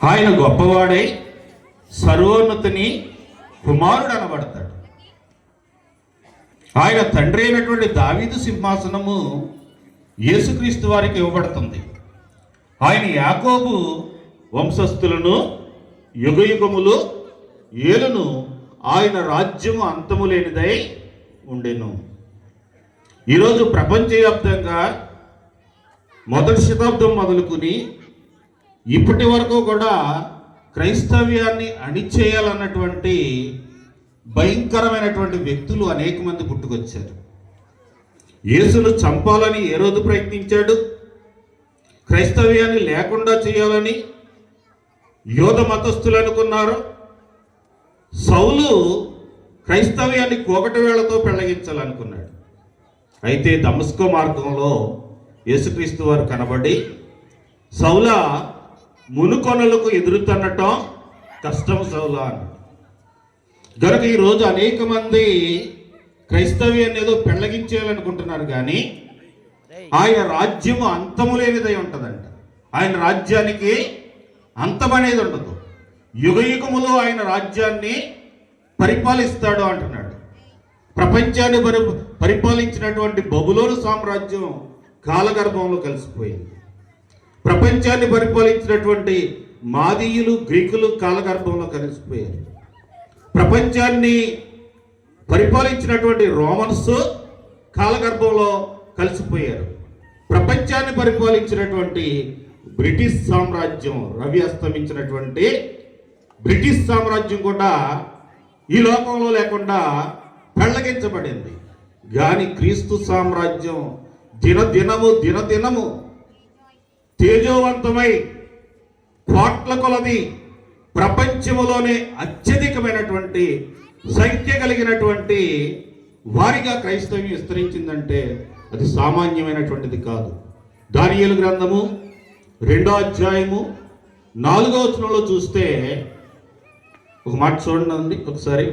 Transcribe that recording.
ఆయన గొప్పవాడై సర్వోన్నతిని కుమారుడు అనబడతాడు. ఆయన తండ్రి అయినటువంటి దావీదు సింహాసనము యేసుక్రీస్తు వారికి ఇవ్వబడుతుంది. ఆయన యాకోబు వంశస్థులను యుగయుగములు ఏలును, ఆయన రాజ్యము అంతము లేనిదై ఉండెను. ఈరోజు ప్రపంచవ్యాప్తంగా మొదటి శతాబ్దం మొదలుకుని ఇప్పటి వరకు కూడా క్రైస్తవ్యాన్ని అణిచేయాలన్నటువంటి భయంకరమైనటువంటి వ్యక్తులు అనేక మంది పుట్టుకొచ్చారు. యేసును చంపాలని హేరోదు ప్రయత్నించాడు. క్రైస్తవ్యాన్ని లేకుండా చేయాలని యోధ మతస్థులు అనుకున్నారు. సౌలు క్రైస్తవ్యాన్ని కోకటి వేళతో పెళ్లగించాలనుకున్నాడు. అయితే దమస్కో మార్గంలో యేసుక్రీస్తు వారు కనబడి, సౌలా మునుకొనలకు ఎదురుతన్నటం కష్టం సౌలా అని. గనుక ఈరోజు అనేక మంది క్రైస్తవ్యాన్ని ఏదో పెళ్లగించేయాలనుకుంటున్నారు, కానీ ఆయన రాజ్యము అంతము లేనిదై ఉంటుందంట. ఆయన రాజ్యానికి అంతం అనేది ఉండదు. యుగయుగములో ఆయన రాజ్యాన్ని పరిపాలిస్తాడు అంటున్నాడు. ప్రపంచాన్ని పరిపాలించినటువంటి బబులోను సామ్రాజ్యం కాలగర్భంలో కలిసిపోయింది. ప్రపంచాన్ని పరిపాలించినటువంటి మాదీయులు, గ్రీకులు కాలగర్భంలో కలిసిపోయారు. ప్రపంచాన్ని పరిపాలించినటువంటి రోమన్స్ కాలగర్భంలో కలిసిపోయారు. ప్రపంచాన్ని పరిపాలించినటువంటి బ్రిటిష్ సామ్రాజ్యం, రవి అస్తమించినటువంటి బ్రిటిష్ సామ్రాజ్యం కూడా ఈ లోకంలో లేకుండా పెళ్లగించబడింది. కానీ క్రీస్తు సామ్రాజ్యం దినదినము తేజోవంతమై కోట్ల కొలది ప్రపంచంలోనే అత్యధికమైనటువంటి సంఖ్య కలిగినటువంటి వారిగా క్రైస్తవ్యం విస్తరించిందంటే అది సామాన్యమైనటువంటిది కాదు. దానియేలు గ్రంథము 2వ అధ్యాయము 4వ వచనంలో చూస్తే ఒక మాట చూడండి ఒకసారి.